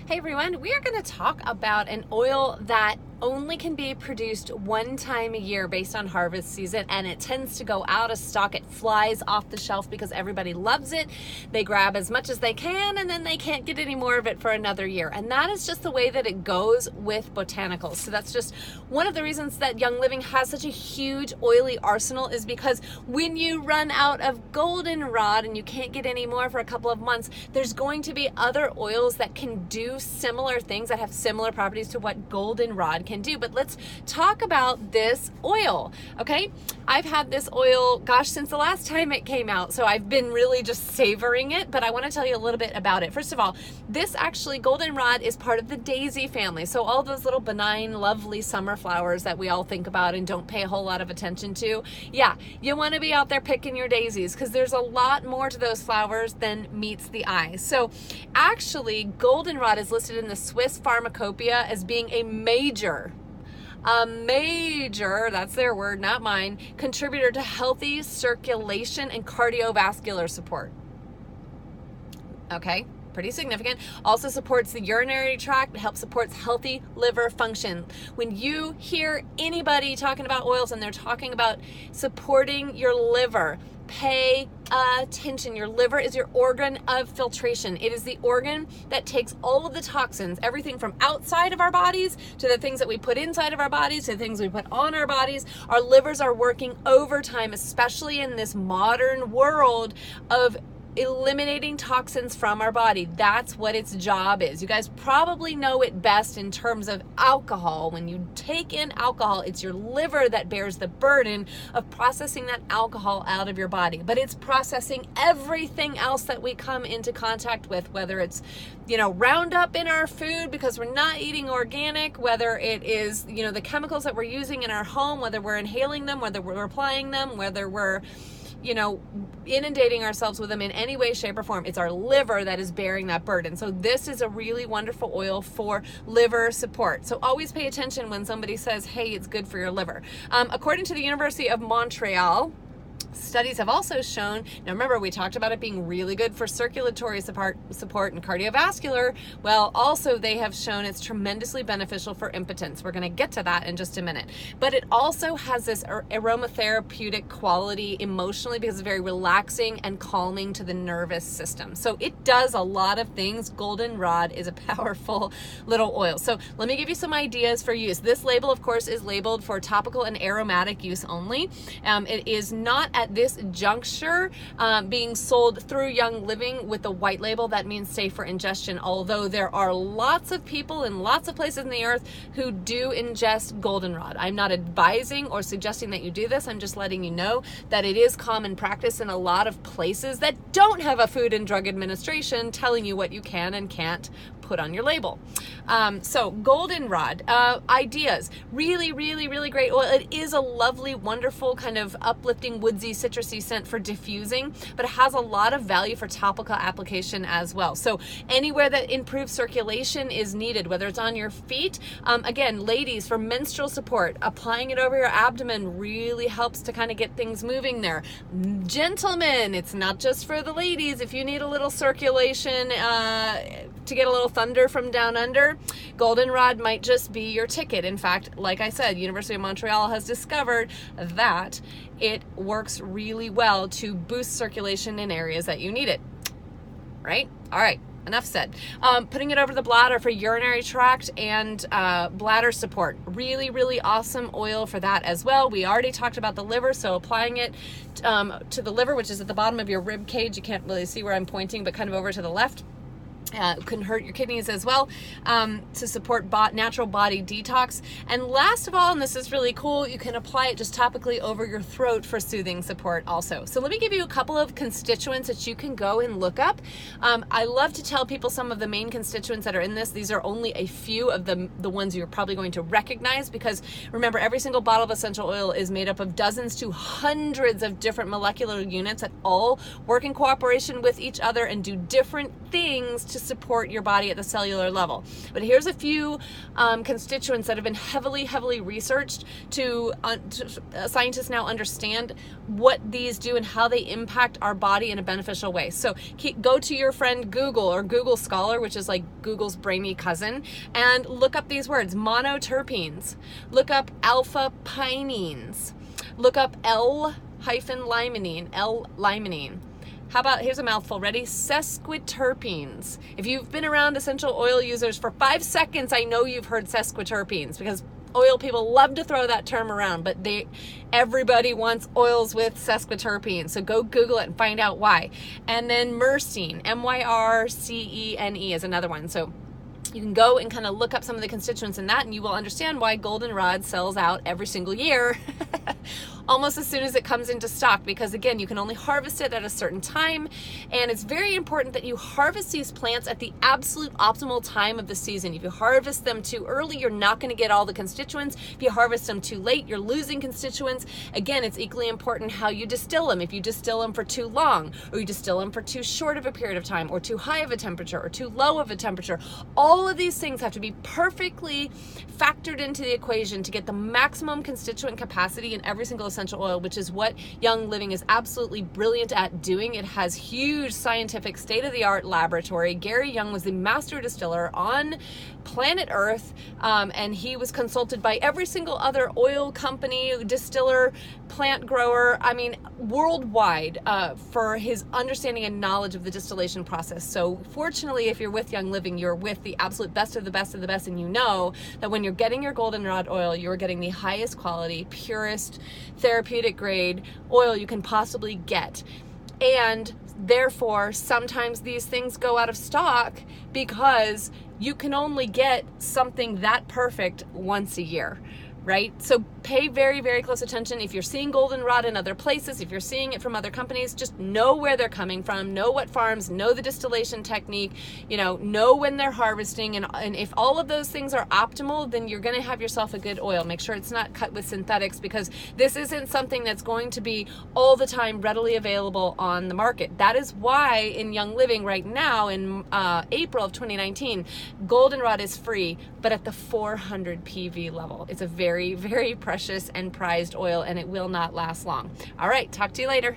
Hey everyone, we are going to talk about an oil that only can be produced one time a year based on harvest season, and it tends to go out of stock. It flies off the shelf because everybody loves it. They grab as much as they can and then they can't get any more of it for another year. And that is just the way that it goes with botanicals. So that's just one of the reasons that Young Living has such a huge oily arsenal, is because when you run out of Goldenrod and you can't get any more for a couple of months, there's going to be other oils that can do similar things, that have similar properties to what Goldenrod can do. But let's talk about this oil, okay? I've had this oil, gosh, since the last time it came out, so I've been really just savoring it, but I want to tell you a little bit about it. First of all, this actually, Goldenrod is part of the daisy family, so all those little benign, lovely summer flowers that we all think about and don't pay a whole lot of attention to. Yeah, you want to be out there picking your daisies, because there's a lot more to those flowers than meets the eye. So actually, Goldenrod is listed in the Swiss Pharmacopeia as being a major, that's their word, not mine, contributor to healthy circulation and cardiovascular support. Okay, pretty significant. Also supports the urinary tract. It helps supports healthy liver function. When you hear anybody talking about oils and they're talking about supporting your liver, pay attention. Your liver is your organ of filtration. It is the organ that takes all of the toxins, everything from outside of our bodies to the things that we put inside of our bodies to the things we put on our bodies. Our livers are working overtime, especially in this modern world of eliminating toxins from our body. That's what its job is. You guys probably know it best in terms of alcohol. When you take in alcohol, it's your liver that bears the burden of processing that alcohol out of your body. But it's processing everything else that we come into contact with, whether it's, Roundup in our food because we're not eating organic, whether it is, the chemicals that we're using in our home, whether we're inhaling them, whether we're applying them, whether we're inundating ourselves with them in any way, shape, or form. It's our liver that is bearing that burden. So this is a really wonderful oil for liver support. So always pay attention when somebody says, hey, it's good for your liver. According to the University of Montreal, studies have also shown, now remember we talked about it being really good for circulatory support and cardiovascular. Well, also they have shown it's tremendously beneficial for impotence. We're going to get to that in just a minute. But it also has this aromatherapeutic quality emotionally because it's very relaxing and calming to the nervous system. So it does a lot of things. Goldenrod is a powerful little oil. So let me give you some ideas for use. This label, of course, is labeled for topical and aromatic use only. It is not at this juncture being sold through Young Living with the white label. That means safe for ingestion, although there are lots of people in lots of places in the earth who do ingest Goldenrod. I'm not advising or suggesting that you do this. I'm just letting you know that it is common practice in a lot of places that don't have a Food and Drug Administration telling you what you can and can't put on your label. So Goldenrod, ideas, really, really, really great oil. It is a lovely, wonderful kind of uplifting, woodsy, citrusy scent for diffusing, but it has a lot of value for topical application as well. So anywhere that improved circulation is needed, whether it's on your feet, again, ladies, for menstrual support, applying it over your abdomen really helps to kind of get things moving there. Gentlemen, it's not just for the ladies. If you need a little circulation to get a little thunder from down under, Goldenrod might just be your ticket. In fact, like I said, University of Montreal has discovered that it works really well to boost circulation in areas that you need it. Right? All right. Enough said. Putting it over the bladder for urinary tract and bladder support. Really, really awesome oil for that as well. We already talked about the liver, so applying it to the liver, which is at the bottom of your rib cage. You can't really see where I'm pointing, but kind of over to the left. Can hurt your kidneys as well, to support natural body detox. And last of all, and this is really cool, you can apply it just topically over your throat for soothing support also. So let me give you a couple of constituents that you can go and look up. I love to tell people some of the main constituents that are in this. These are only a few of the ones you're probably going to recognize, because remember, every single bottle of essential oil is made up of dozens to hundreds of different molecular units that all work in cooperation with each other and do different things to support your body at the cellular level. But here's a few constituents that have been heavily researched to scientists now understand what these do and how they impact our body in a beneficial way. So go to your friend Google or Google Scholar, which is like Google's brainy cousin, and look up these words: monoterpenes, look up alpha-pinenes, look up l-limonene. How about, here's a mouthful, ready? Sesquiterpenes. If you've been around essential oil users for 5 seconds, I know you've heard sesquiterpenes, because oil people love to throw that term around, but everybody wants oils with sesquiterpenes. So go Google it and find out why. And then myrcene, M-Y-R-C-E-N-E is another one. So you can go and kind of look up some of the constituents in that, and you will understand why Goldenrod sells out every single year almost as soon as it comes into stock, because again, you can only harvest it at a certain time, and it's very important that you harvest these plants at the absolute optimal time of the season. If you harvest them too early, you're not going to get all the constituents. If you harvest them too late, you're losing constituents. Again, it's equally important how you distill them. If you distill them for too long, or you distill them for too short of a period of time, or too high of a temperature, or too low of a temperature, all of these things have to be perfectly factored into the equation to get the maximum constituent capacity in every single essential oil, which is what Young Living is absolutely brilliant at doing. It has huge scientific state-of-the-art laboratory. Gary Young was the master distiller on planet Earth, and he was consulted by every single other oil company, distiller, plant grower, I mean, worldwide, for his understanding and knowledge of the distillation process. So fortunately, if you're with Young Living, you're with the absolute best of the best of the best, and you know that when you're getting your Goldenrod oil, you're getting the highest quality, purest, therapeutic grade oil you can possibly get. And therefore, sometimes these things go out of stock because you can only get something that perfect once a year, right? So pay very close attention. If you're seeing Goldenrod in other places, if you're seeing it from other companies, just know where they're coming from, know what farms, know the distillation technique, know when they're harvesting, and if all of those things are optimal, then you're going to have yourself a good oil. Make sure it's not cut with synthetics, because this isn't something that's going to be all the time readily available on the market. That is why in Young Living right now, in April of 2019, Goldenrod is free, but at the 400 PV level. It's a very precious and prized oil, and it will not last long. All right, talk to you later.